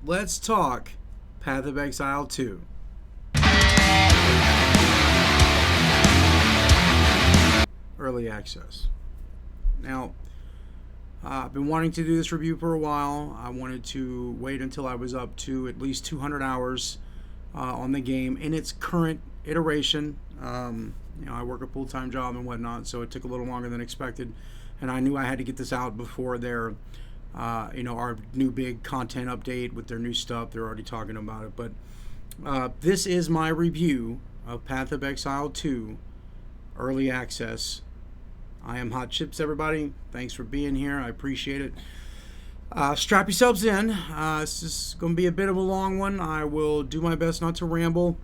let's talk Path of Exile 2. Early access. Now, I've been wanting to do this review for a while. I wanted to wait until I was up to at least 200 hours on the game in its current iteration. I work a full-time job and whatnot, so it took a little longer than expected. And I knew I had to get this out before their, our new big content update with their new stuff. They're already talking about it. But this is my review of Path of Exile 2 Early Access. I am Hot Chips, everybody. Thanks for being here. I appreciate it. Strap yourselves in. This is going to be a bit of a long one. I will do my best not to ramble.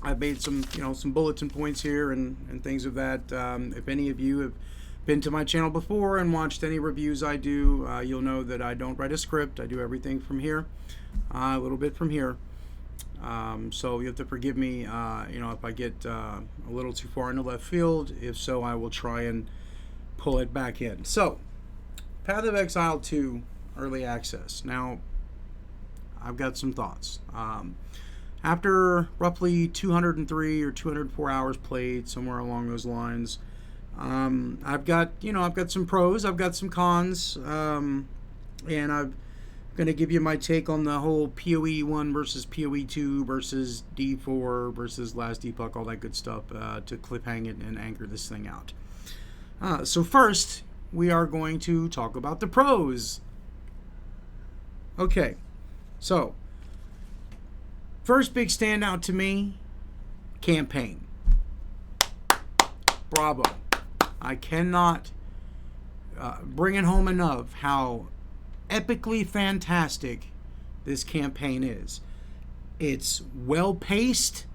I've made some bulletin points here and things of that. If any of you have been to my channel before and watched any reviews I do, you'll know that I don't write a script. I do everything from here, a little bit from here. So you have to forgive me, if I get a little too far in the left field. If so, I will try and pull it back in. So, Path of Exile 2 Early Access. Now, I've got some thoughts. After roughly 203 or 204 hours played, somewhere along those lines, I've got some pros, I've got some cons, and I'm going to give you my take on the whole PoE 1 versus PoE 2 versus D4 versus last epoch, all that good stuff, to cliffhang it and anchor this thing out. So first, we are going to talk about the pros. Okay, so first big standout to me, campaign. Bravo. I cannot bring it home enough how epically fantastic this campaign is. It's well paced.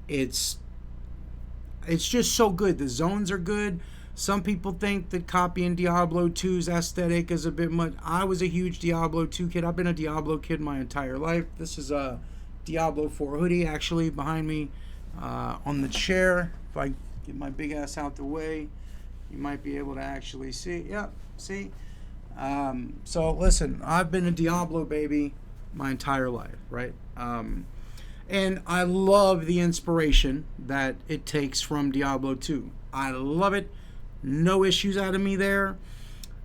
It's just so good. The zones are good. Some people think that copying Diablo 2's aesthetic is a bit much. I was a huge Diablo 2 kid. I've been a Diablo kid my entire life. This is a Diablo 4 hoodie actually behind me on the chair. If I get my big ass out the way, you might be able to actually see. Yep, see? So listen, I've been a Diablo baby my entire life, right? And I love the inspiration that it takes from Diablo 2. I love it. No issues out of me there.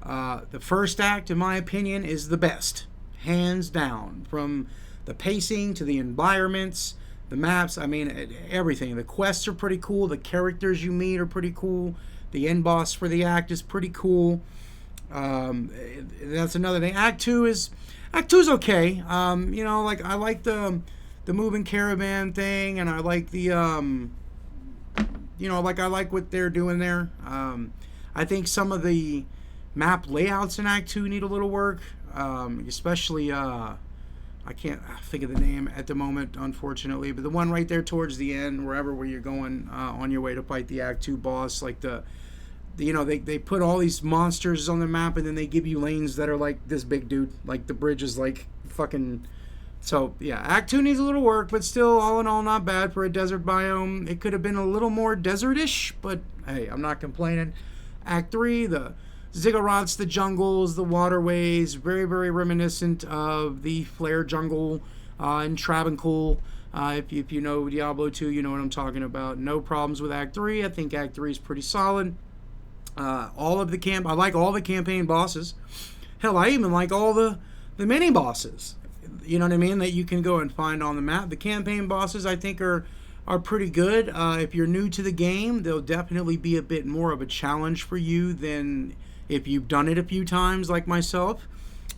The first act, in my opinion, is the best. Hands down. From the pacing to the environments, the maps, I mean, everything. The quests are pretty cool. The characters you meet are pretty cool. The end boss for the act is pretty cool. That's another thing. Act 2 is okay. I like the moving caravan thing, and I like the I like what they're doing there. I think some of the map layouts in Act 2 need a little work, especially I can't think of the name at the moment, unfortunately, but the one right there towards the end, where you're going on your way to fight the Act 2 boss, like they put all these monsters on the map, and then they give you lanes that are like this big, dude. Like the bridge is like fucking. So yeah, Act 2 needs a little work, but still, all in all, not bad for a desert biome. It could have been a little more desertish, but hey, I'm not complaining. Act 3, the ziggurats, the jungles, the waterways, very, very reminiscent of the Flare jungle in Travancore. If you know Diablo 2, you know what I'm talking about. No problems with Act 3. I think Act 3 is pretty solid. I like all the campaign bosses. Hell, I even like all the mini bosses. You know what I mean? That you can go and find on the map. The campaign bosses, I think, are pretty good. If you're new to the game, they'll definitely be a bit more of a challenge for you than if you've done it a few times, like myself.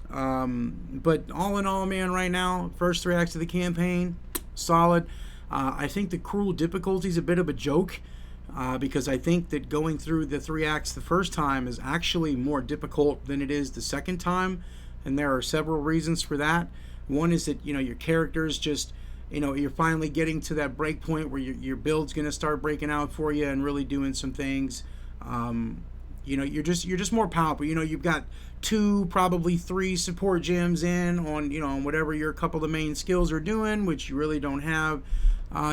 But all in all, man, right now, first 3 acts of the campaign, solid. I think the cruel difficulty is a bit of a joke. Because I think that going through the 3 acts the first time is actually more difficult than it is the second time, and there are several reasons for that. One is that your characters just, you're finally getting to that break point where your build's going to start breaking out for you and really doing some things. You're just more powerful. You've got 2, probably 3 support gems on whatever your couple of the main skills are doing, which you really don't have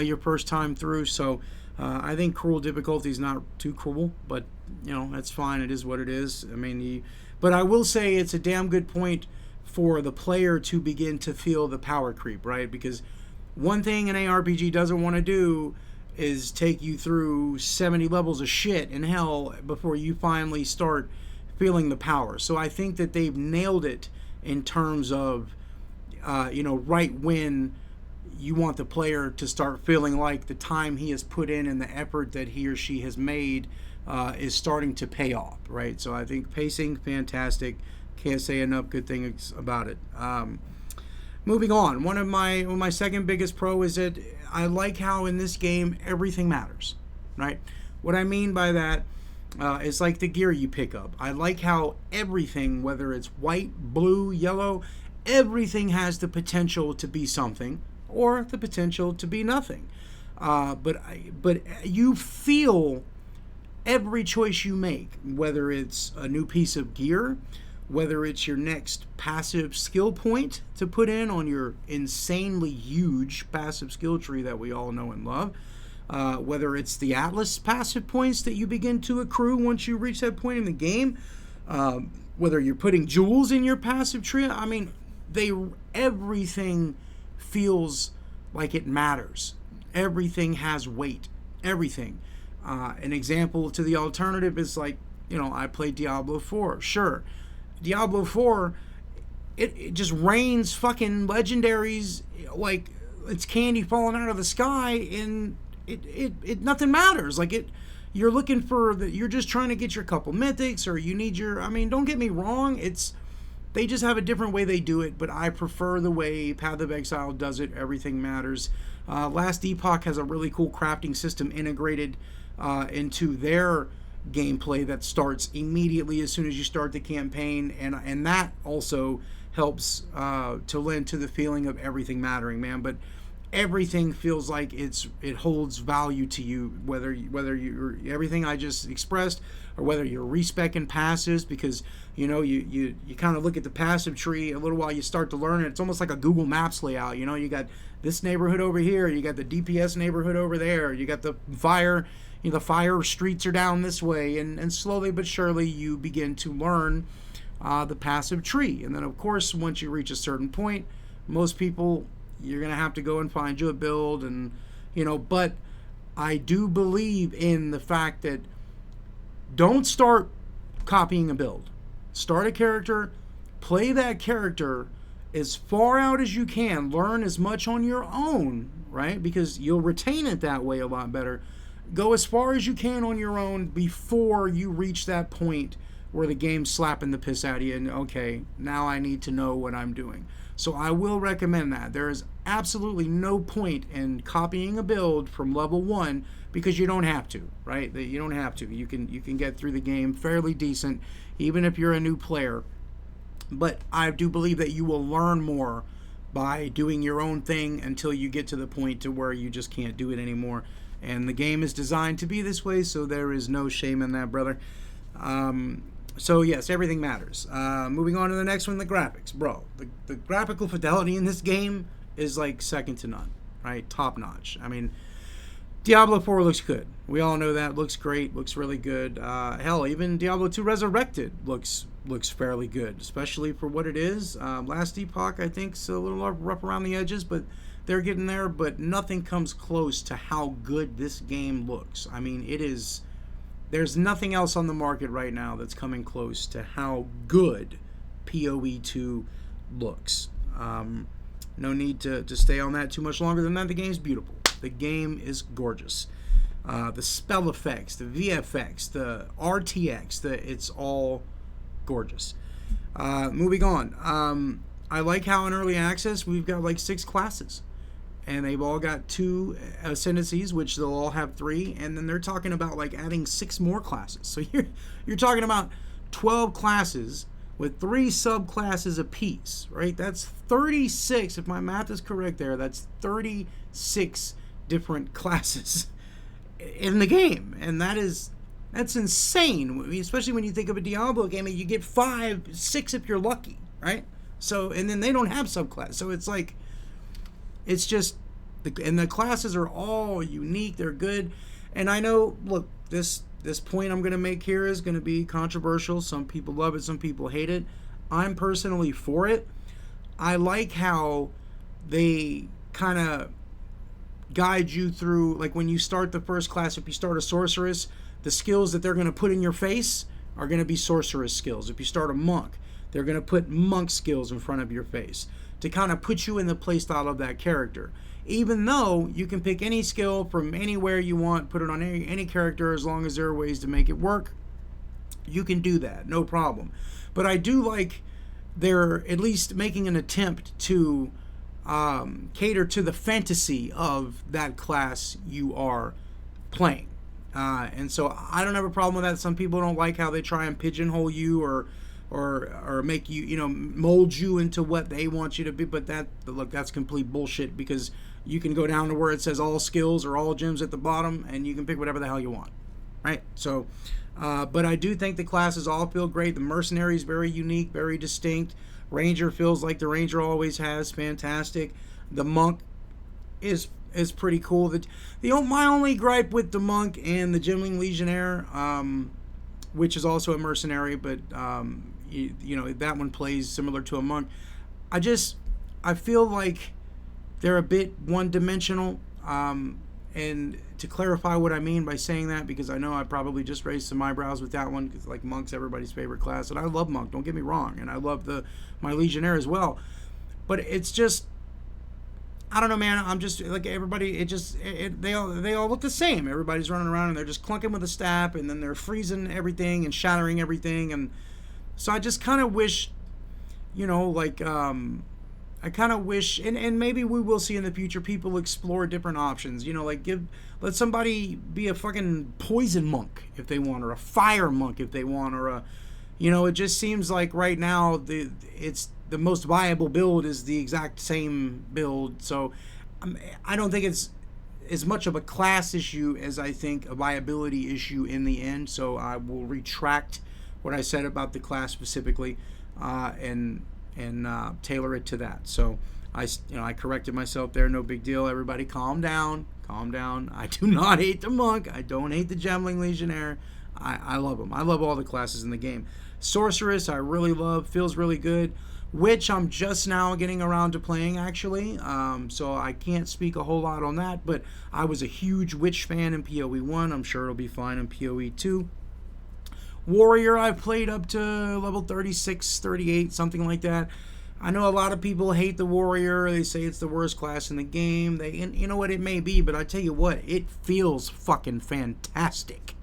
your first time through. So I think cruel difficulty is not too cruel, but that's fine. It is what it is. I mean, but I will say it's a damn good point for the player to begin to feel the power creep, right? Because one thing an ARPG doesn't want to do is take you through 70 levels of shit in hell before you finally start feeling the power. So I think that they've nailed it in terms of, right when you want the player to start feeling like the time he has put in and the effort that he or she has made is starting to pay off, right? So I think pacing, fantastic. Can't say enough good things about it. Moving on, one of my second biggest pro is that I like how in this game everything matters, right? What I mean by that is like the gear you pick up. I like how everything, whether it's white, blue, yellow, everything has the potential to be something or the potential to be nothing. But you feel every choice you make, whether it's a new piece of gear, whether it's your next passive skill point to put in on your insanely huge passive skill tree that we all know and love, whether it's the Atlas passive points that you begin to accrue once you reach that point in the game, whether you're putting jewels in your passive tree. I mean, everything feels like it matters. Everything has weight. Everything. An example to the alternative is like, I played Diablo 4. Sure. Diablo 4, it just rains fucking legendaries like it's candy falling out of the sky, and it nothing matters. Like you're looking for you're just trying to get your couple mythics, or you need your. I mean, don't get me wrong. They just have a different way they do it, but I prefer the way Path of Exile does it. Everything matters. Last Epoch has a really cool crafting system integrated into their gameplay that starts immediately as soon as you start the campaign, and that also helps to lend to the feeling of everything mattering, man. But everything feels like it holds value to you, whether you're everything I just expressed, or whether you're respecing passes, because you kind of look at the passive tree a little while you start to learn it. It's almost like a Google Maps layout. You got this neighborhood over here, you got the DPS neighborhood over there, you got the fire. The fire streets are down this way, and slowly but surely you begin to learn the passive tree. And then, of course, once you reach a certain point, most people, you're going to have to go and find you a build, and but I do believe in the fact that don't start copying a build. Start a character, play that character as far out as you can, learn as much on your own, right? Because you'll retain it that way a lot better. Go as far as you can on your own before you reach that point where the game's slapping the piss out of you and, okay, now I need to know what I'm doing. So I will recommend that. There is absolutely no point in copying a build from level 1, because you don't have to, right? You don't have to. You can get through the game fairly decent, even if you're a new player. But I do believe that you will learn more by doing your own thing until you get to the point to where you just can't do it anymore. And the game is designed to be this way, so there is no shame in that, brother. So, yes, everything matters. Moving on to the next one, the graphics. Bro, the graphical fidelity in this game is, like, second to none, right? Top notch. I mean, Diablo 4 looks good. We all know that. Looks great. Looks really good. Hell, even Diablo 2 Resurrected looks fairly good, especially for what it is. Last Epoch, I think, is a little rough around the edges, but they're getting there, but nothing comes close to how good this game looks. I mean, there's nothing else on the market right now that's coming close to how good PoE 2 looks. No need to stay on that too much longer than that. The game's beautiful. The game is gorgeous. The spell effects, the VFX, the RTX, it's all gorgeous. Moving on. I like how in early access we've got like 6 classes. And they've all got 2 ascendancies, which they'll all have 3, and then they're talking about like adding 6 more classes. So you're talking about 12 classes with 3 subclasses apiece, right? That's 36, if my math is correct there. That's 36 different classes in the game, and that's insane. I mean, especially when you think of a Diablo game, and you get 5, 6 if you're lucky, right? So, and then they don't have subclasses, so it's like. It's just, and the classes are all unique. They're good. And I know, look, this point I'm going to make here is going to be controversial. Some people love it. Some people hate it. I'm personally for it. I like how they kind of guide you through, like when you start the first class, if you start a sorceress, the skills that they're going to put in your face are going to be sorceress skills. If you start a monk, they're going to put monk skills in front of your face to kind of put you in the playstyle of that character. Even though you can pick any skill from anywhere you want, put it on any character, as long as there are ways to make it work, you can do that, no problem. But I do like they're at least making an attempt to cater to the fantasy of that class you are playing. And so I don't have a problem with that. Some people don't like how they try and pigeonhole you or make you, mold you into what they want you to be. But that's complete bullshit, because you can go down to where it says all skills or all gems at the bottom, and you can pick whatever the hell you want, right? So, but I do think the classes all feel great. The mercenary is very unique, very distinct. Ranger feels like the Ranger always has, fantastic. The monk is pretty cool. My only gripe with the monk and the Gemling Legionnaire, which is also a mercenary, but that one plays similar to a monk. I feel like they're a bit one-dimensional. And to clarify what I mean by saying that, because I know I probably just raised some eyebrows with that one, because like monk's everybody's favorite class, and I love monk, don't get me wrong, and I love my legionnaire as well, but it's just, I don't know, man. I'm just like everybody. They all look the same. Everybody's running around and they're just clunking with a staff, and then they're freezing everything and shattering everything, and so I just kind of wish, I kind of wish, and maybe we will see in the future, people explore different options. Let somebody be a fucking poison monk if they want, or a fire monk if they want, or it just seems like right now it's the most viable build is the exact same build. So I don't think it's as much of a class issue as I think a viability issue in the end. So I will retract what I said about the class specifically, and tailor it to that. So I corrected myself there. No big deal. Everybody calm down. I do not hate the monk. I don't hate the Gemling Legionnaire. I love them. I love all the classes in the game. Sorceress I really love. Feels really good. Witch I'm just now getting around to playing, actually. So I can't speak a whole lot on that, but I was a huge Witch fan in PoE 1. I'm sure it'll be fine in PoE 2. Warrior I've played up to level 36, 38, something like that. I know a lot of people hate the Warrior. They say it's the worst class in the game. And you know what, it may be, but I tell you what, it feels fucking fantastic.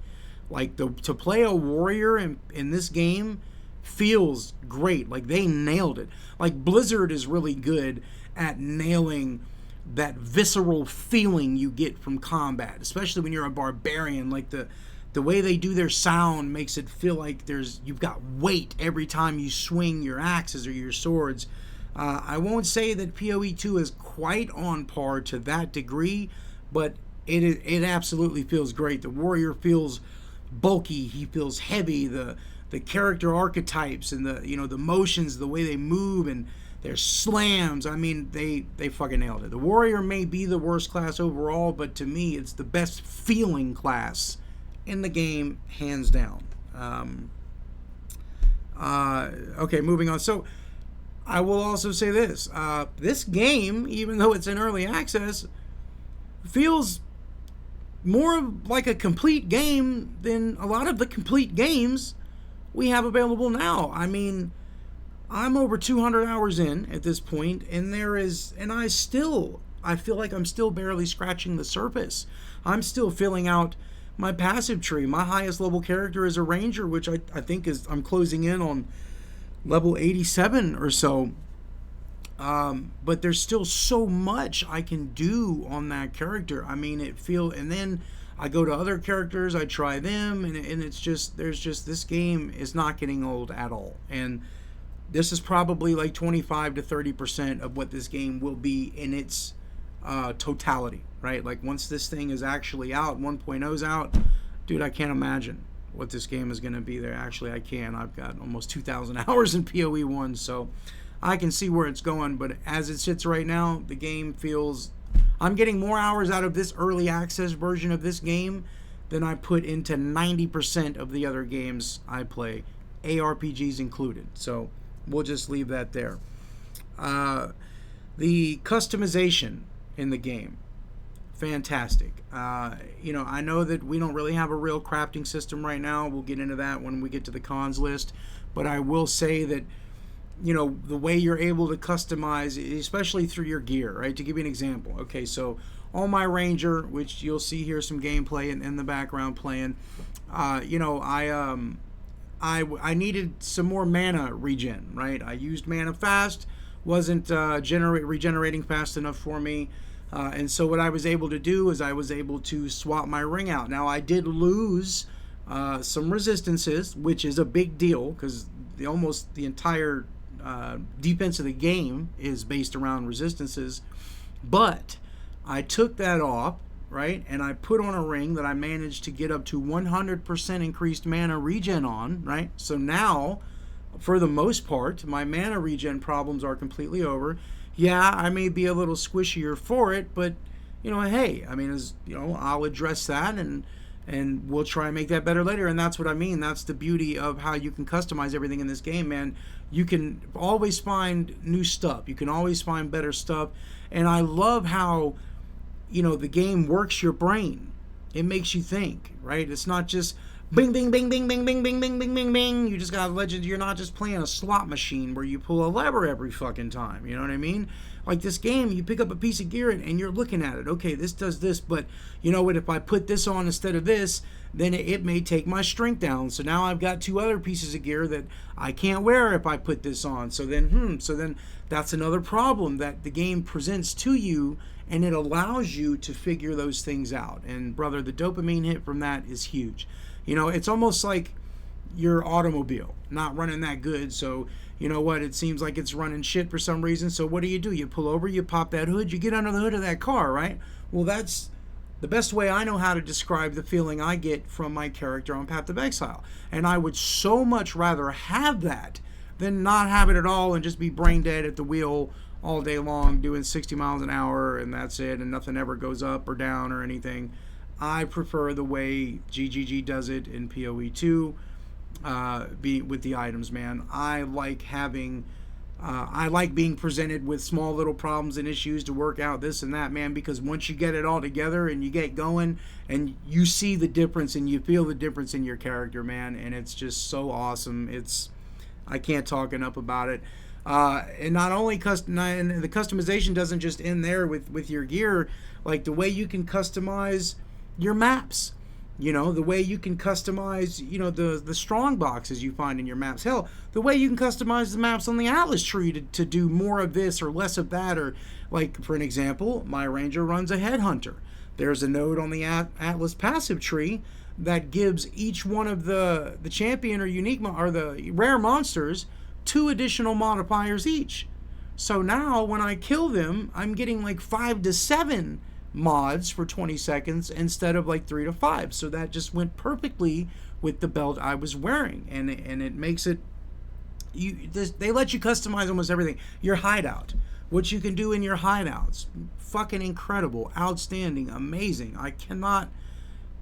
Like to play a Warrior in this game feels great. Like they nailed it. Like Blizzard is really good at nailing that visceral feeling you get from combat, especially when you're a barbarian. Like the way they do their sound makes it feel like you've got weight every time you swing your axes or your swords. I won't say that PoE 2 is quite on par to that degree, but it absolutely feels great. The Warrior feels bulky. He feels heavy. The character archetypes and the motions, the way they move and their slams. I mean, they fucking nailed it. The Warrior may be the worst class overall, but to me, it's the best feeling class in the game, hands down. Okay, moving on. So I will also say this. This game, even though it's in early access, feels more like a complete game than a lot of the complete games we have available now. I mean, I'm over 200 hours in at this point, and I feel like I'm still barely scratching the surface. I'm still filling out my passive tree. My highest level character is a ranger, which I think I'm closing in on level 87 or so. But there's still so much I can do on that character. I mean, and then I go to other characters, I try them, and it's just, this game is not getting old at all. And this is probably like 25 to 30% of what this game will be in its totality, right? Like once this thing is actually out, 1.0's out, dude, I can't imagine what this game is going to be there. Actually, I can. I've got almost 2,000 hours in PoE 1, so I can see where it's going. But as it sits right now, the game feels, I'm getting more hours out of this early access version of this game than I put into 90% of the other games I play, ARPGs included. So we'll just leave that there. The customization in the game, fantastic. I know that we don't really have a real crafting system right now. We'll get into that when we get to the cons list. But I will say that, the way you're able to customize, especially through your gear, right? To give you an example. Okay, so on my Ranger, which you'll see here some gameplay in the background playing, I needed some more mana regen, right? I used mana fast, wasn't regenerating fast enough for me. And so what I was able to do is I was able to swap my ring out. Now, I did lose some resistances, which is a big deal because almost the entire defense of the game is based around resistances. But I took that off, right, and I put on a ring that I managed to get up to 100% increased mana regen on, right? So now, for the most part, my mana regen problems are completely over. Yeah, I may be a little squishier for it, but hey, I'll address that and we'll try and make that better later. And that's what I mean. That's the beauty of how you can customize everything in this game, man. You can always find new stuff. You can always find better stuff. And I love how, the game works your brain. It makes you think, right? It's not just bing, bing, bing, bing, bing, bing, bing, bing, bing, bing, bing. You just got legend. You're not just playing a slot machine where you pull a lever every fucking time. You know what I mean? Like this game, you pick up a piece of gear and you're looking at it. Okay, this does this, but you know what? If I put this on instead of this, then it may take my strength down. So now I've got two other pieces of gear that I can't wear if I put this on. So then that's another problem that the game presents to you, and it allows you to figure those things out. And brother, the dopamine hit from that is huge. It's almost like your automobile not running that good. So you know what? It seems like it's running shit for some reason. So what do? You pull over, you pop that hood, you get under the hood of that car, right? Well, that's the best way I know how to describe the feeling I get from my character on Path of Exile. And I would so much rather have that than not have it at all and just be brain dead at the wheel all day long doing 60 miles an hour and that's it, and nothing ever goes up or down or anything. I prefer the way GGG does it in PoE 2 with the items, man. I like being presented with small little problems and issues to work out this and that, man, because once you get it all together and you get going and you see the difference and you feel the difference in your character, man, and it's just so awesome. I can't talk enough about it. And not only the customization doesn't just end there with your gear, like the way you can customize your maps, the way you can customize, the strong boxes you find in your maps. Hell, the way you can customize the maps on the Atlas tree to do more of this or less of that. Or like, for an example, my Ranger runs a Headhunter. There's a node on the Atlas passive tree that gives each one of the champion or unique or the rare monsters 2 additional modifiers each. So now when I kill them, I'm getting like 5 to 7 mods for 20 seconds instead of like 3 to 5. So that just went perfectly with the belt I was wearing, and it makes it. They let you customize almost everything. Your hideout, what you can do in your hideouts, fucking incredible, outstanding, amazing. I cannot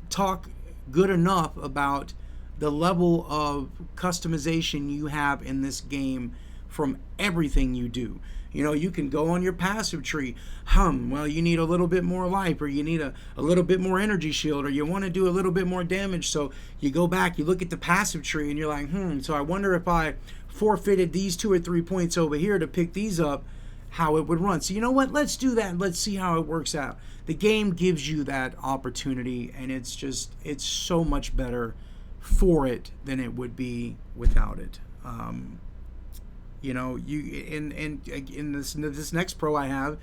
talk good enough about the level of customization you have in this game from everything you do. You can go on your passive tree. Well, you need a little bit more life, or you need a little bit more energy shield, or you want to do a little bit more damage. So you go back, you look at the passive tree, and you're like, so I wonder if I forfeited these 2 or 3 points over here to pick these up, how it would run. So you know what? Let's do that. Let's see how it works out. The game gives you that opportunity, and it's so much better for it than it would be without it. You in this next pro I have,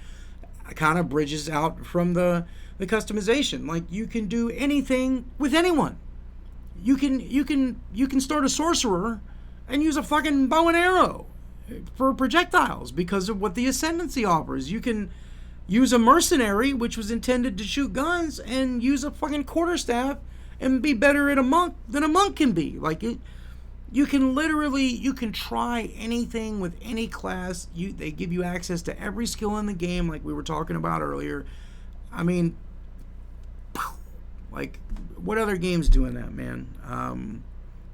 kind of bridges out from the customization. Like, you can do anything with anyone. You can start a sorcerer and use a fucking bow and arrow for projectiles because of what the ascendancy offers. You can use a mercenary, which was intended to shoot guns, and use a fucking quarterstaff and be better at a monk than a monk can be. Like, you can try anything with any class. They give you access to every skill in the game, like we were talking about earlier. I mean, like, what other game's doing that, man?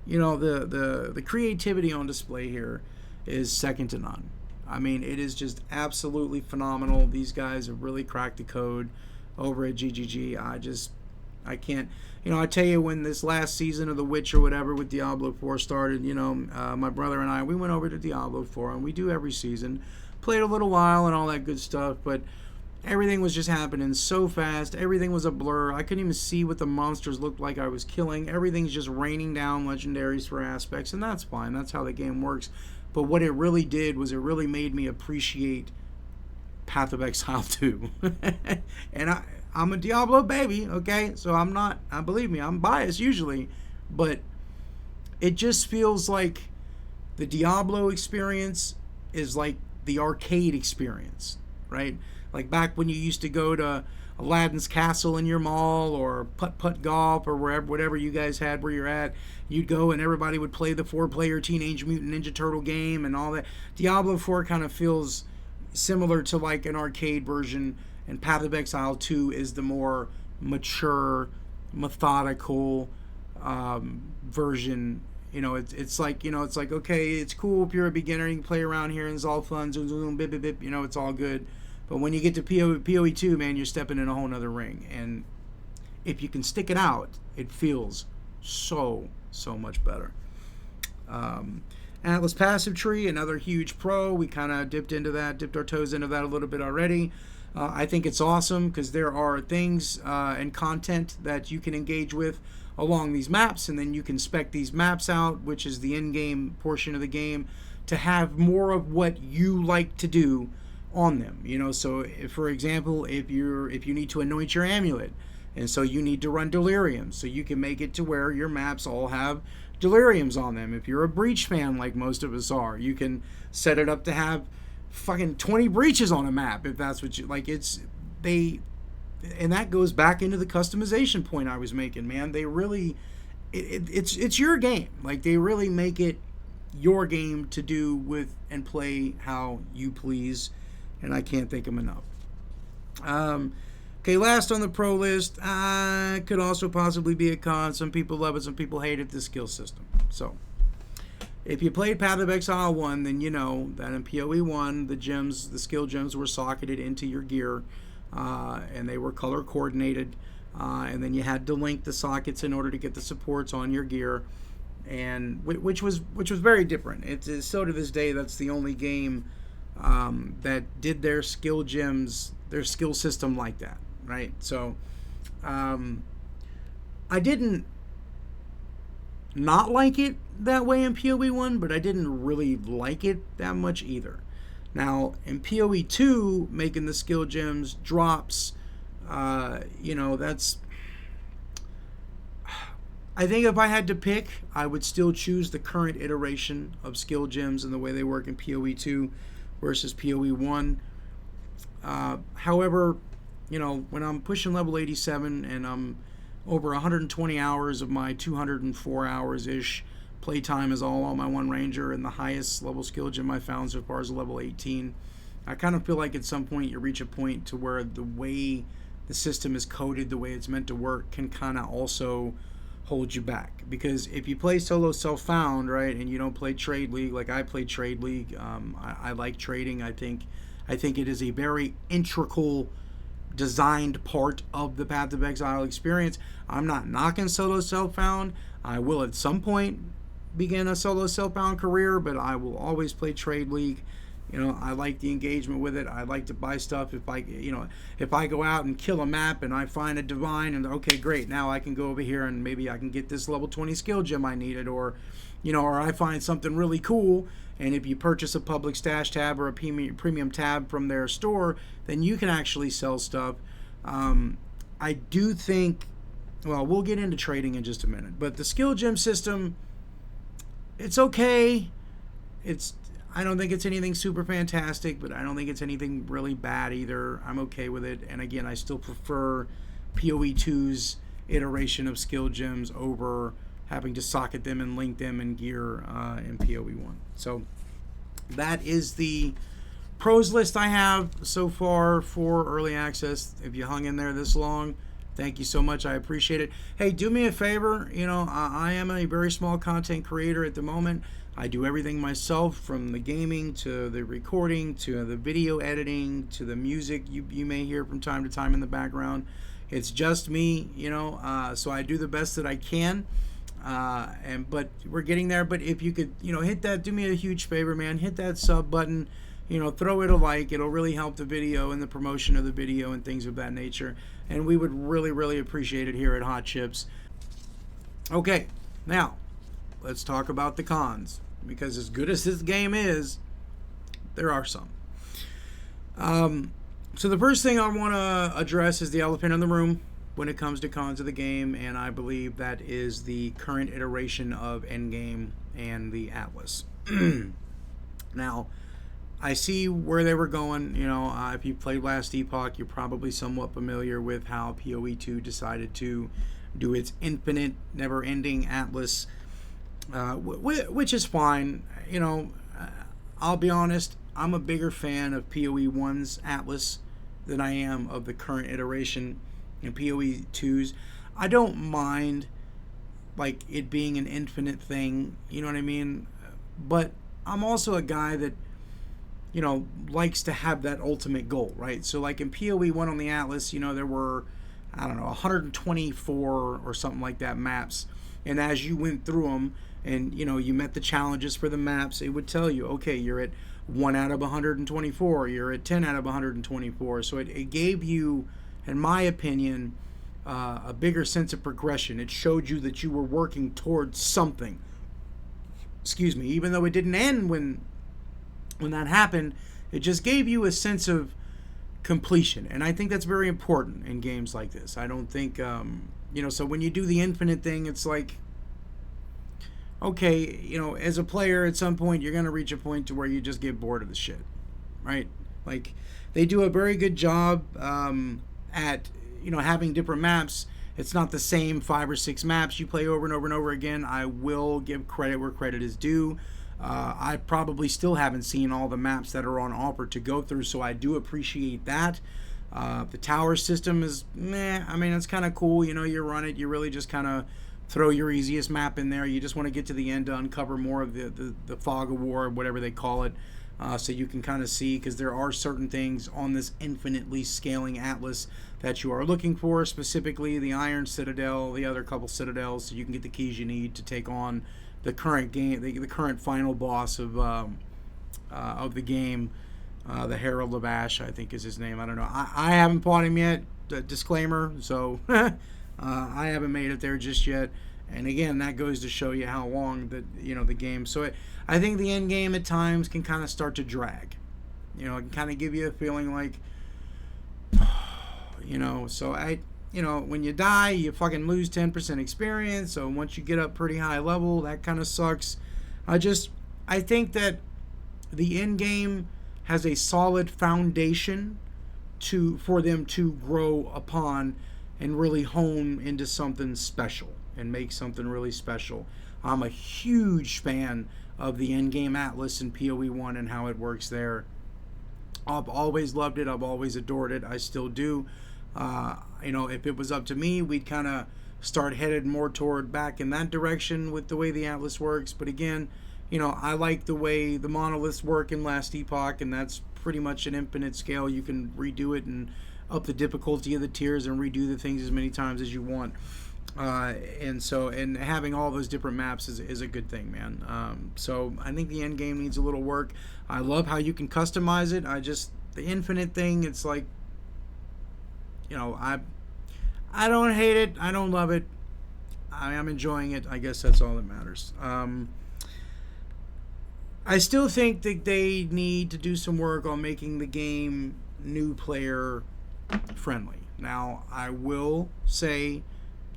The creativity on display here is second to none. I mean, it is just absolutely phenomenal. These guys have really cracked the code over at GGG. I can't, I tell you, when this last season of The Witch or whatever with Diablo 4 started, my brother and I, we went over to Diablo 4, and we do every season. Played a little while and all that good stuff, but everything was just happening so fast. Everything was a blur. I couldn't even see what the monsters looked like I was killing. Everything's just raining down legendaries for aspects, and that's fine. That's how the game works. But what it really did was it really made me appreciate Path of Exile 2. And I'm a Diablo baby, okay? So believe me, I'm biased usually. But it just feels like the Diablo experience is like the arcade experience, right? Like back when you used to go to Aladdin's Castle in your mall, or Putt Putt Golf, or whatever you guys had where you're at. You'd go and everybody would play the 4-player Teenage Mutant Ninja Turtle game and all that. Diablo 4 kind of feels similar to like an arcade version, and Path of Exile 2 is the more mature, methodical version. It's like, okay, it's cool if you're a beginner, you can play around here and it's all fun, zoom, zoom, bip, bip, bip, it's all good. But when you get to PoE 2, man, you're stepping in a whole nother ring. And if you can stick it out, it feels so much better. Atlas Passive Tree, another huge pro. We kind of dipped our toes into that a little bit already. I think it's awesome because there are things and content that you can engage with along these maps, and then you can spec these maps out, which is the in-game portion of the game, to have more of what you like to do on them. So if, for example, if you need to anoint your amulet, and so you need to run deliriums, so you can make it to where your maps all have deliriums on them. If you're a breach fan like most of us are, you can set it up to have fucking 20 breaches on a map if that's what you like. And that goes back into the customization point I was making, man. They really, it's your game. Like, they really make it your game to do with and play how you please, and I can't thank them enough. Okay, last on the pro list, could also possibly be a con. Some people love it, some people hate it, the skill system. So, if you played Path of Exile 1, then you know that in PoE 1, the skill gems were socketed into your gear, and they were color coordinated, and then you had to link the sockets in order to get the supports on your gear, and which was very different. It's still to this day, that's the only game that did their skill gems, their skill system like that, right? So I didn't not like it that way in PoE 1, but I didn't really like it that much either. Now, in PoE 2, making the skill gems drops, that's... I think if I had to pick, I would still choose the current iteration of skill gems and the way they work in PoE 2 versus PoE 1. However, when I'm pushing level 87 and I'm over 120 hours of my 204 hours-ish playtime is all on my one ranger, and the highest level skill gem I found so far is a level 18. I kind of feel like at some point you reach a point to where the way the system is coded, the way it's meant to work, can kind of also hold you back. Because if you play solo self-found, right, and you don't play Trade League like I play Trade League, I like trading. I think it is a very integral designed part of the Path of Exile experience. I'm not knocking solo self-found. I will at some point begin a solo self-bound career, but I will always play Trade League. I like the engagement with it. I like to buy stuff if I go out and kill a map and I find a divine, and okay, great, now I can go over here and maybe I can get this level 20 skill gem I needed, or I find something really cool, and if you purchase a public stash tab or a premium tab from their store, then you can actually sell stuff. I do think, well, we'll get into trading in just a minute, but the skill gem system, it's okay. I don't think it's anything super fantastic, but I don't think it's anything really bad either. I'm okay with it. And again, I still prefer PoE 2's iteration of skill gems over having to socket them and link them in gear in PoE 1. So that is the pros list I have so far for early access. If you hung in there this long, Thank you so much. I appreciate it. Hey, do me a favor. I am a very small content creator at the moment. I do everything myself, from the gaming to the recording to the video editing to the music you may hear from time to time in the background. It's just me, so I do the best that I can. But we're getting there. But if you could, hit that, do me a huge favor, man. Hit that sub button. Throw it a like. It'll really help the video and the promotion of the video and things of that nature. And we would really, really appreciate it here at Hot Chips. Okay, now let's talk about the cons, because as good as this game is, there are some. So the first thing I want to address is the elephant in the room when it comes to cons of the game, and I believe that is the current iteration of Endgame and the Atlas. Now, I see where they were going. If you played Last Epoch, you're probably somewhat familiar with how PoE 2 decided to do its infinite, never-ending Atlas, which is fine. I'll be honest, I'm a bigger fan of PoE 1's Atlas than I am of the current iteration in PoE 2's. I don't mind like it being an infinite thing, you know what I mean? But I'm also a guy that likes to have that ultimate goal, right? So like in PoE 1 on the Atlas, there were, I don't know, 124 or something like that maps. And as you went through them and, you met the challenges for the maps, it would tell you, okay, you're at 1 out of 124, you're at 10 out of 124. So it gave you, in my opinion, a bigger sense of progression. It showed you that you were working towards something. Excuse me, even though it didn't end when that happened, it just gave you a sense of completion. And I think that's very important in games like this. I don't think, so when you do the infinite thing, it's like, okay, as a player, at some point, you're going to reach a point to where you just get bored of the shit, right? Like, they do a very good job at, having different maps. It's not the same 5 or 6 maps you play over and over and over again. I will give credit where credit is due. I probably still haven't seen all the maps that are on offer to go through, so I do appreciate that. The tower system is meh. I mean, it's kind of cool. You run it, you really just kind of throw your easiest map in there. You just want to get to the end to uncover more of the fog of war, whatever they call it, so you can kind of see, because there are certain things on this infinitely scaling Atlas that you are looking for, specifically the Iron Citadel, the other couple citadels, so you can get the keys you need to take on the current game, the current final boss of the game, the Herald of Ash, I think is his name. I don't know. I haven't fought him yet. Disclaimer. So I haven't made it there just yet. And again, that goes to show you how long the game. So I think the end game at times can kind of start to drag. It can kind of give you a feeling like, So when you die, you fucking lose 10% experience. So once you get up pretty high level, that kind of sucks. I think that the end game has a solid foundation for them to grow upon and really hone into something special and make something really special. I'm a huge fan of the end game Atlas in PoE 1 and how it works there. I've always loved it. I've always adored it. I still do. If it was up to me, we'd kind of start headed more toward back in that direction with the way the Atlas works. But again, I like the way the monoliths work in Last Epoch, and that's pretty much an infinite scale. You can redo it and up the difficulty of the tiers and redo the things as many times as you want. And having all those different maps is a good thing, man. So I think the end game needs a little work. I love how you can customize it. The infinite thing, it's like, I don't hate it. I don't love it. I am enjoying it. I guess that's all that matters. I still think that they need to do some work on making the game new player friendly. Now, I will say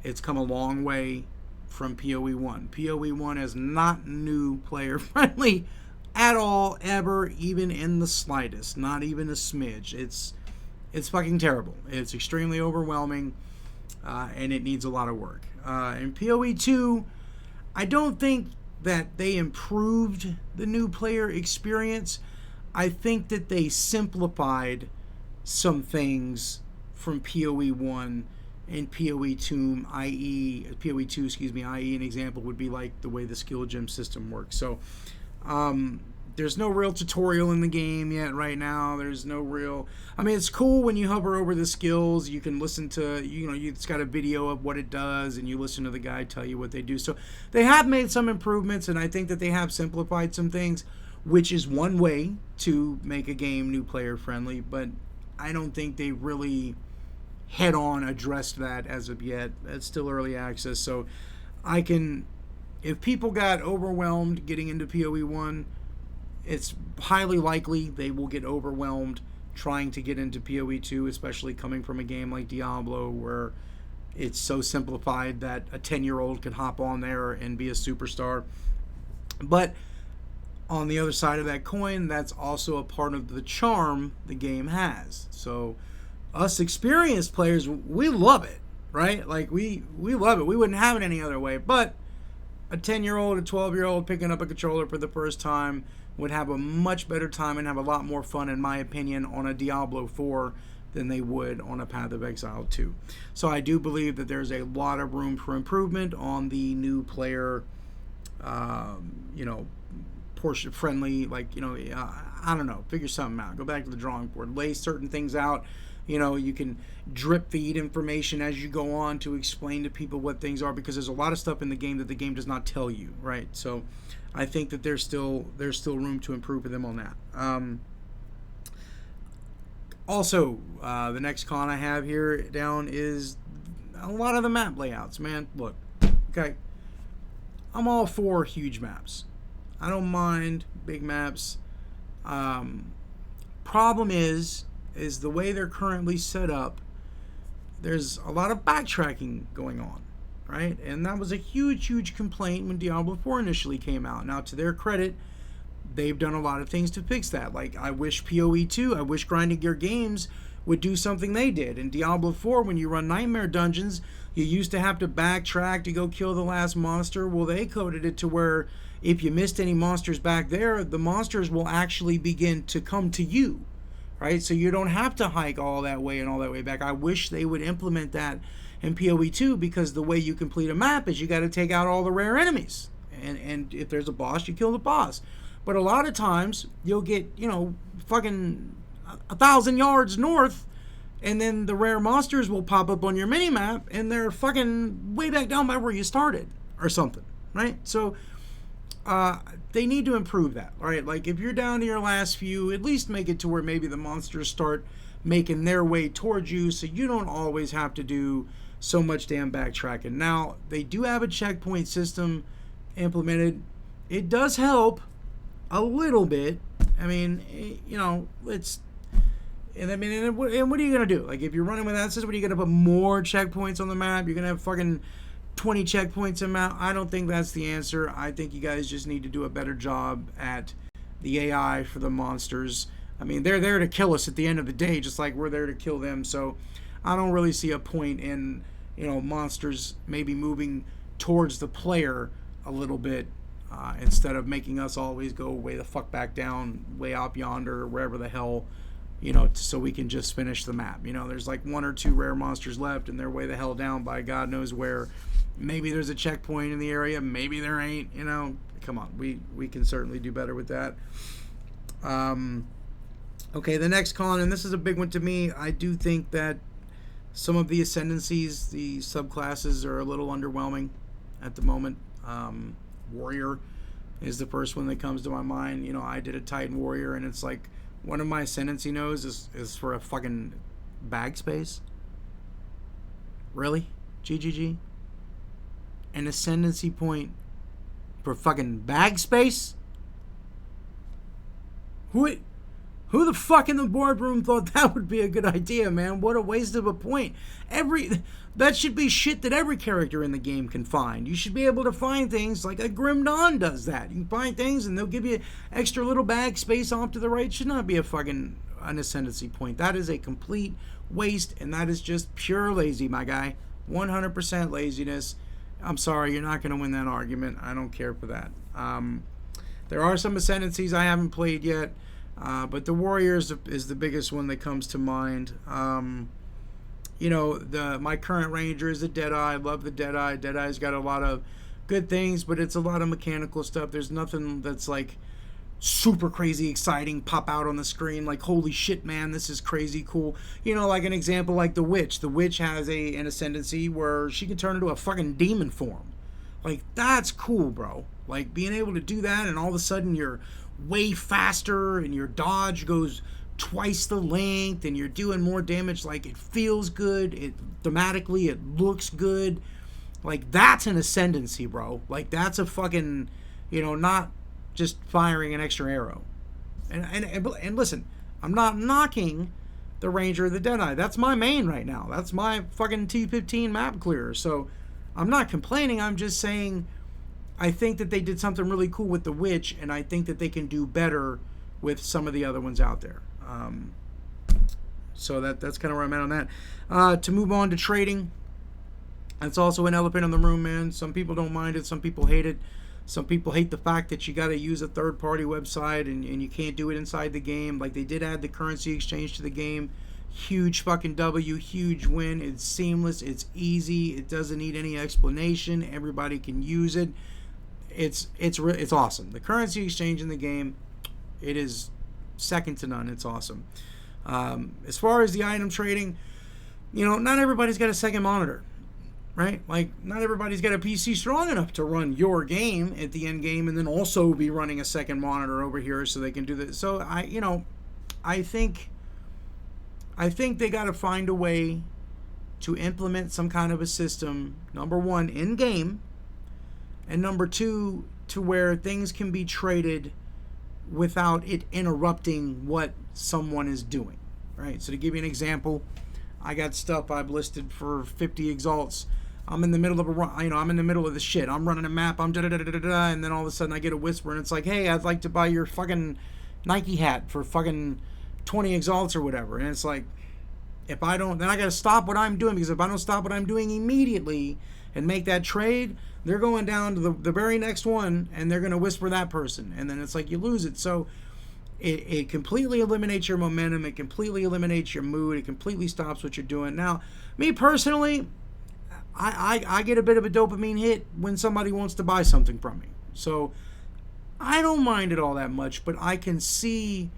it's come a long way from PoE 1. PoE 1 is not new player friendly at all, ever, even in the slightest. Not even a smidge. It's fucking terrible. It's extremely overwhelming, and it needs a lot of work. In PoE 2, I don't think that they improved the new player experience. I think that they simplified some things from PoE 1 in PoE2, i.e. PoE2, excuse me, i.e. an example would be like the way the skill gem system works. So there's no real tutorial in the game yet right now. There's no real... I mean, it's cool when you hover over the skills. You can listen to, it's got a video of what it does, and you listen to the guy tell you what they do. So they have made some improvements, and I think that they have simplified some things, which is one way to make a game new player friendly, but I don't think they really head-on addressed that as of yet. It's still early access, so if people got overwhelmed getting into PoE1, it's highly likely they will get overwhelmed trying to get into PoE2, especially coming from a game like Diablo where it's so simplified that a 10-year-old can hop on there and be a superstar. But on the other side of that coin, that's also a part of the charm the game has. So us experienced players, we love it, right? Like, we love it. We wouldn't have it any other way. But a 10-year-old, a 12-year-old picking up a controller for the first time would have a much better time and have a lot more fun, in my opinion, on a Diablo 4 than they would on a Path of Exile 2. So I do believe that there's a lot of room for improvement on the new player, portion friendly, I don't know, figure something out. Go back to the drawing board, lay certain things out. You can drip feed information as you go on to explain to people what things are, because there's a lot of stuff in the game that the game does not tell you, right? So I think that there's still room to improve for them on that. Also, the next con I have here down is a lot of the map layouts, man. Look, okay, I'm all for huge maps. I don't mind big maps. Problem is the way they're currently set up, there's a lot of backtracking going on, right? And that was a huge complaint when Diablo 4 initially came out. Now, to their credit, they've done a lot of things to fix that. Like, I wish PoE2, I wish Grinding Gear Games would do something they did. In Diablo 4, when you run Nightmare Dungeons, you used to have to backtrack to go kill the last monster. Well, they coded it to where if you missed any monsters back there, the monsters will actually begin to come to you, right? So you don't have to hike all that way and all that way back. I wish they would implement that in PoE2, because the way you complete a map is you got to take out all the rare enemies. And if there's a boss, you kill the boss. But a lot of times, you'll get, fucking 1,000 yards north, and then the rare monsters will pop up on your mini-map, and they're fucking way back down by where you started, or something, right? So they need to improve that, all right? Like, if you're down to your last few, at least make it to where maybe the monsters start making their way towards you, so you don't always have to do so much damn backtracking. Now, they do have a checkpoint system implemented. It does help a little bit. I mean, it's... And what are you going to do? Like, if you're running with that system, what are you going to put more checkpoints on the map? You're going to have fucking 20 checkpoints a map? I don't think that's the answer. I think you guys just need to do a better job at the AI for the monsters. I mean, they're there to kill us at the end of the day, just like we're there to kill them. So I don't really see a point in, monsters maybe moving towards the player a little bit, instead of making us always go way the fuck back down, way out yonder, or wherever the hell, so we can just finish the map. There's like 1 or 2 rare monsters left, and they're way the hell down by God knows where. Maybe there's a checkpoint in the area, maybe there ain't. Come on, we can certainly do better with that. Okay, the next con, and this is a big one to me. I do think that some of the ascendancies, the subclasses, are a little underwhelming at the moment. Warrior is the first one that comes to my mind. I did a Titan Warrior, and it's like, one of my ascendancy nodes is for a fucking bag space. Really? GGG? An ascendancy point for fucking bag space? Who the fuck in the boardroom thought that would be a good idea, man? What a waste of a point. That should be shit that every character in the game can find. You should be able to find things like a Grim Dawn does that. You can find things and they'll give you extra little bag space off to the right. It should not be an ascendancy point. That is a complete waste, and that is just pure lazy, my guy. 100% laziness. I'm sorry, you're not going to win that argument. I don't care for that. There are some ascendancies I haven't played yet, but the Warrior is the biggest one that comes to mind. my current Ranger is a Deadeye. I love the Deadeye. Deadeye's got a lot of good things, but it's a lot of mechanical stuff. There's nothing that's like super crazy exciting pop out on the screen like, holy shit, man, this is crazy cool. Like an example, like the Witch. The Witch has an ascendancy where she can turn into a fucking demon form. Like, that's cool, bro. Like, being able to do that, and all of a sudden you're way faster and your dodge goes twice the length and you're doing more damage. Like, it feels good. Thematically it looks good. Like, that's an ascendancy, bro. Like, that's a fucking, not just firing an extra arrow. And listen, I'm not knocking the Ranger or the Deadeye. That's my main right now. That's my fucking T15 map clearer. So I'm not complaining. I'm just saying I think that they did something really cool with the Witch, and I think that they can do better with some of the other ones out there. So that's kind of where I'm at on that. To move on to trading, that's also an elephant in the room, man. Some people don't mind it. Some people hate it. Some people hate the fact that you got to use a third-party website and you can't do it inside the game. Like, they did add the currency exchange to the game. Huge fucking W, huge win. It's seamless. It's easy. It doesn't need any explanation. Everybody can use it. It's awesome. The currency exchange in the game, it is second to none. It's awesome. As far as the item trading, not everybody's got a second monitor. Right? Like, not everybody's got a PC strong enough to run your game at the end game and then also be running a second monitor over here so they can do this. So I think they got to find a way to implement some kind of a system, number one, in game, and number two, to where things can be traded without it interrupting what someone is doing. Right? So to give you an example, I got stuff I've listed for 50 exalts. I'm in the middle of I'm in the middle of the shit. I'm running a map. I'm da-da-da-da-da-da, and then all of a sudden I get a whisper, and it's like, hey, I'd like to buy your fucking Nike hat for fucking 20 exalts or whatever. And it's like, if I don't, then I got to stop what I'm doing, because if I don't stop what I'm doing immediately and make that trade, they're going down to the very next one, and they're going to whisper that person, and then it's like you lose it. So it completely eliminates your momentum. It completely eliminates your mood. It completely stops what you're doing. Now, me personally, I get a bit of a dopamine hit when somebody wants to buy something from me. So I don't mind it all that much, but I can see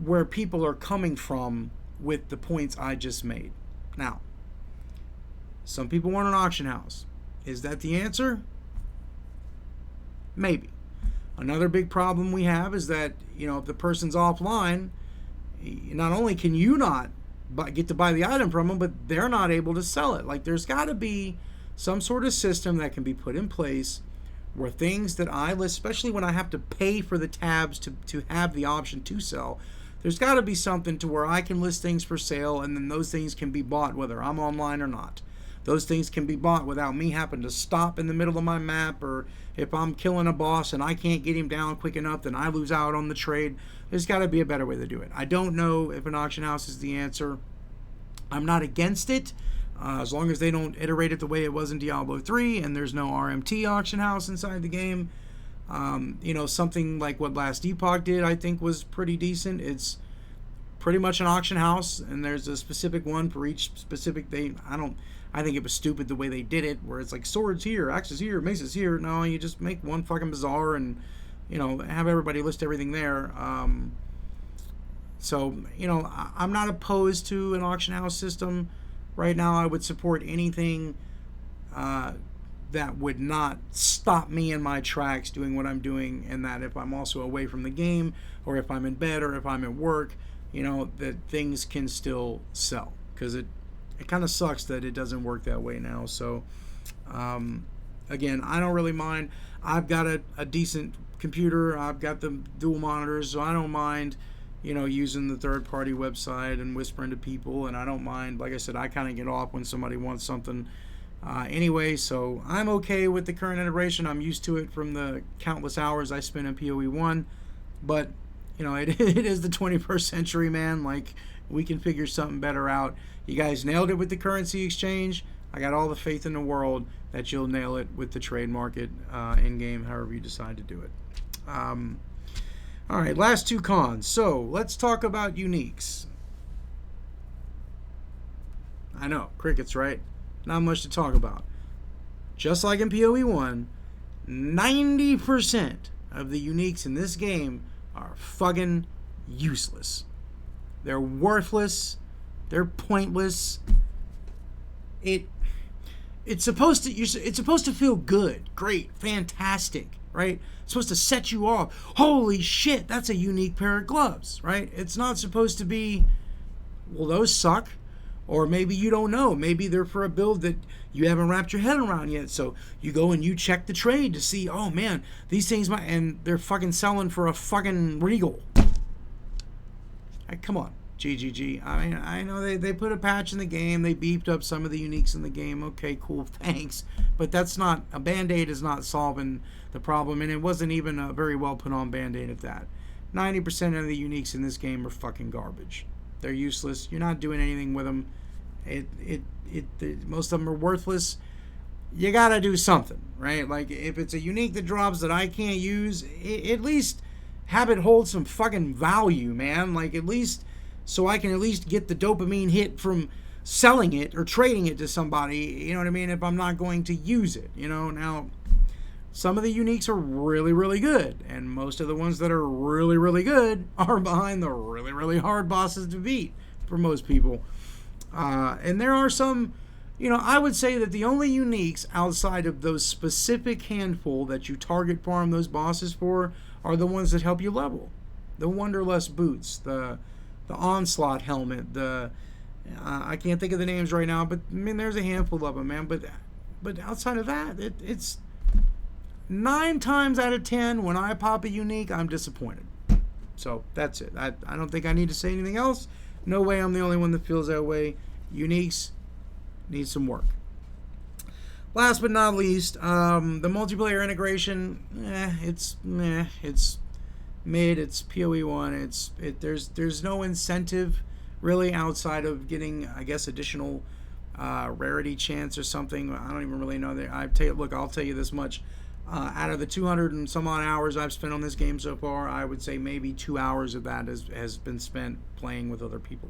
where people are coming from with the points I just made. Now, some people want an auction house. Is that the answer? Maybe. Another big problem we have is that, if the person's offline, not only can you not get to buy the item from them, but they're not able to sell it. Like, there's got to be some sort of system that can be put in place where things that I list, especially when I have to pay for the tabs to have the option to sell, there's got to be something to where I can list things for sale, and then those things can be bought whether I'm online or not. Those things can be bought without me having to stop in the middle of my map, or if I'm killing a boss and I can't get him down quick enough, then I lose out on the trade. There's got to be a better way to do it. I don't know if an auction house is the answer. I'm not against it, as long as they don't iterate it the way it was in Diablo 3 and there's no RMT auction house inside the game. Something like what Last Epoch did, I think, was pretty decent. It's pretty much an auction house, and there's a specific one for each specific thing. I think it was stupid the way they did it, where it's like swords here, axes here, maces here. No, you just make one fucking bazaar and, have everybody list everything there. So, I'm not opposed to an auction house system. Right now, I would support anything that would not stop me in my tracks doing what I'm doing, and that if I'm also away from the game, or if I'm in bed, or if I'm at work, that things can still sell. Because it kind of sucks that it doesn't work that way now. So, again, I don't really mind. I've got a decent computer. I've got the dual monitors, so I don't mind using the third-party website and whispering to people, and I don't mind. Like I said, I kind of get off when somebody wants something anyway, so I'm okay with the current integration. I'm used to it from the countless hours I spent in PoE 1, but, it is the 21st century, man. Like, we can figure something better out. You guys nailed it with the currency exchange. I got all the faith in the world that you'll nail it with the trade market in-game, however you decide to do it. All right, last two cons. So let's talk about uniques. I know, crickets, right? Not much to talk about. Just like in PoE 1, 90% of the uniques in this game are fucking useless. They're worthless. They're pointless. It's supposed to feel good, great, fantastic, right? It's supposed to set you off. Holy shit, that's a unique pair of gloves, right? It's not supposed to be, well, those suck. Or maybe you don't know. Maybe they're for a build that you haven't wrapped your head around yet. So you go and you check the trade to see, oh man, these things might, and they're fucking selling for a fucking Regal. Come on, GGG. I mean, I know they put a patch in the game. They beefed up some of the uniques in the game. Okay, cool, thanks. But that's not, a Band-Aid is not solving the problem. And it wasn't even a very well put on Band-Aid at that. 90% of the uniques in this game are fucking garbage. They're useless. You're not doing anything with them. Most of them are worthless. You gotta do something, right? Like, if it's a unique that drops that I can't use, at least have it hold some fucking value, man. Like, at least, so I can at least get the dopamine hit from selling it or trading it to somebody, you know what I mean, if I'm not going to use it, you know. Now, some of the uniques are really, really good, and most of the ones that are really, really good are behind the really, really hard bosses to beat for most people. And there are some, you know, I would say that the only uniques outside of those specific handful that you target farm those bosses for are the ones that help you level. The Wanderlust boots, the Onslaught helmet, I can't think of the names right now, but I mean, there's a handful of them, man. But outside of that, it's 9 times out of 10 when I pop a unique, I'm disappointed. So that's it. I don't think I need to say anything else. No way I'm the only one that feels that way. Uniques need some work. Last but not least, the multiplayer integration, it's mid. It's PoE 1. There's no incentive really outside of getting, I guess, additional rarity chance or something. I don't even really know. I'll tell you this much. Out of the 200 and some odd hours I've spent on this game so far, I would say maybe 2 hours of that has been spent playing with other people.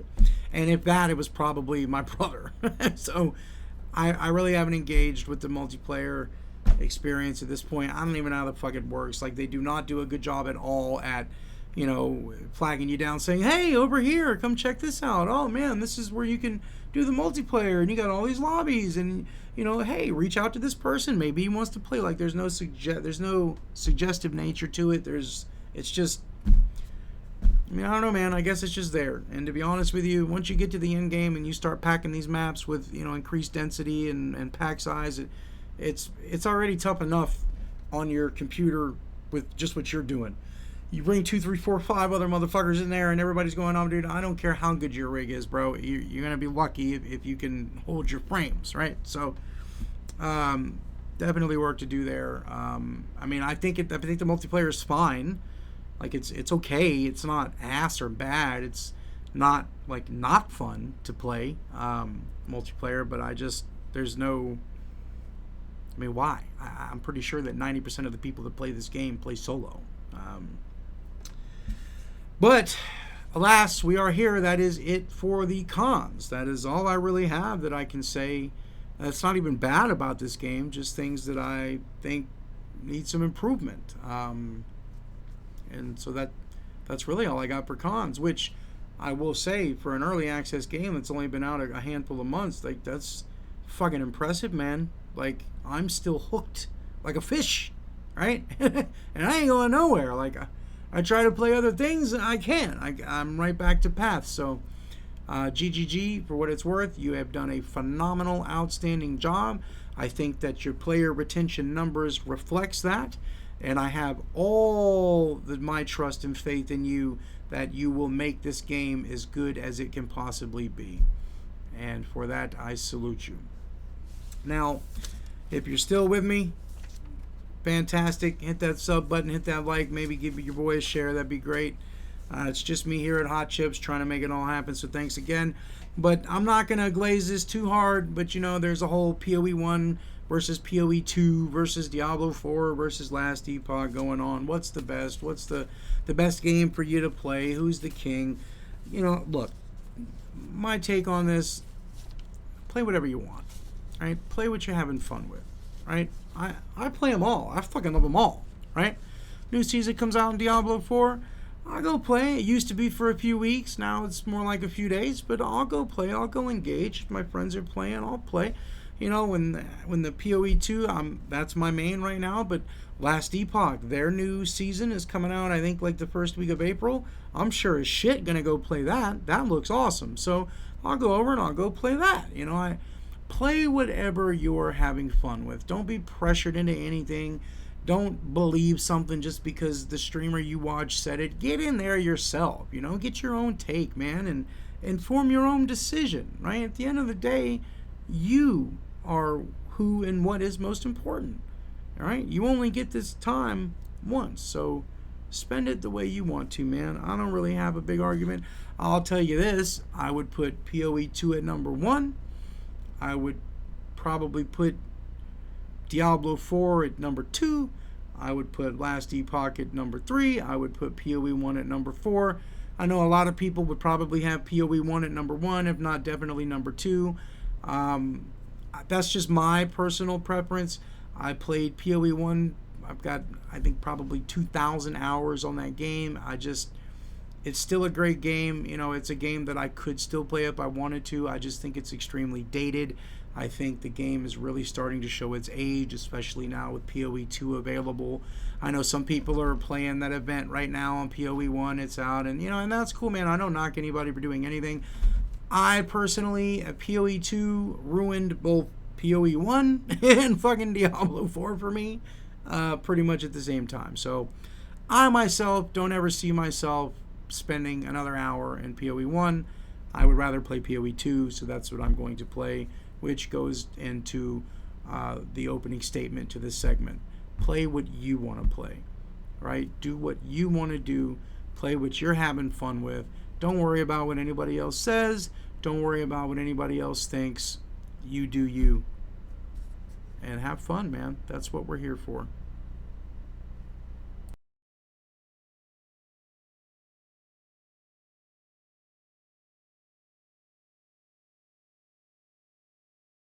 And if that, it was probably my brother. So I really haven't engaged with the multiplayer experience at this point. I don't even know how the fuck it works. Like, they do not do a good job at all at, you know, flagging you down saying, hey, over here, come check this out. Oh man, this is where you can do the multiplayer, and you got all these lobbies, and, you know, hey, reach out to this person, maybe he wants to play. Like, there's no suggestive nature to it. It's just, I mean, I don't know, man. I guess it's just there. And to be honest with you, once you get to the end game and you start packing these maps with, you know, increased density and pack size, it's already tough enough on your computer with just what you're doing. You bring 2, 3, 4, 5 other motherfuckers in there, and everybody's going, oh, dude, I don't care how good your rig is, bro. You're going to be lucky if you can hold your frames, right? So, definitely work to do there. I mean, I think the multiplayer is fine. Like, it's okay. It's not ass or bad. It's not, like, not fun to play multiplayer, but there's no... I mean, why? I'm pretty sure that 90% of the people that play this game play solo. But, alas, we are here. That is it for the cons. That is all I really have that I can say. That's not even bad about this game, just things that I think need some improvement. And so that's really all I got for cons, which I will say, for an early access game that's only been out a handful of months, like, that's fucking impressive, man. Like, I'm still hooked like a fish, right? And I ain't going nowhere. Like, I try to play other things, and I can't. I'm right back to Path. So, GGG, for what it's worth, you have done a phenomenal, outstanding job. I think that your player retention numbers reflects that, and I have all my trust and faith in you that you will make this game as good as it can possibly be. And for that, I salute you. Now, if you're still with me, fantastic. Hit that sub button, hit that like, maybe give your boy a share. That'd be great. It's just me here at Hot Chips trying to make it all happen, so thanks again. But I'm not going to glaze this too hard, but, you know, there's a whole PoE 1 versus PoE 2 versus Diablo 4 versus Last Epoch going on. What's the best? What's the best game for you to play? Who's the king? You know, look, my take on this, play whatever you want. Right? Play what you're having fun with. Right? I play them all. I fucking love them all. Right? New season comes out in Diablo 4. I'll go play. It used to be for a few weeks. Now it's more like a few days. But I'll go play. I'll go engage. If my friends are playing, I'll play. You know, when the PoE 2, that's my main right now. But Last Epoch, their new season is coming out, I think, like the first week of April. I'm sure as shit gonna go play that. That looks awesome. So I'll go over and I'll go play that. You know, I play whatever you're having fun with. Don't be pressured into anything. Don't believe something just because the streamer you watch said it. Get in there yourself. You know, get your own take, man, and form your own decision. Right? At the end of the day, you are who and what is most important. All right? You only get this time once, so spend it the way you want to, man. I don't really have a big argument. I'll tell you this. I would put PoE 2 at number 1. I would probably put Diablo 4 at number 2. I would put Last Epoch at number 3. I would put PoE 1 at number 4. I know a lot of people would probably have PoE 1 at number 1, if not definitely number 2. That's just my personal preference. I played PoE 1. I've got, I think, probably 2,000 hours on that game. It's still a great game. You know, it's a game that I could still play if I wanted to. I just think it's extremely dated. I think the game is really starting to show its age, especially now with PoE 2 available. I know some people are playing that event right now on PoE 1. It's out, and, you know, and that's cool, man. I don't knock anybody for doing anything. I personally, at PoE 2, ruined both PoE 1 and fucking Diablo 4 for me, pretty much at the same time. So I myself don't ever see myself spending another hour in PoE 1. I would rather play PoE 2, so that's what I'm going to play, which goes into the opening statement to this segment. Play what you want to play, right? Do what you want to do. Play what you're having fun with. Don't worry about what anybody else says. Don't worry about what anybody else thinks. You do you. And have fun, man. That's what we're here for.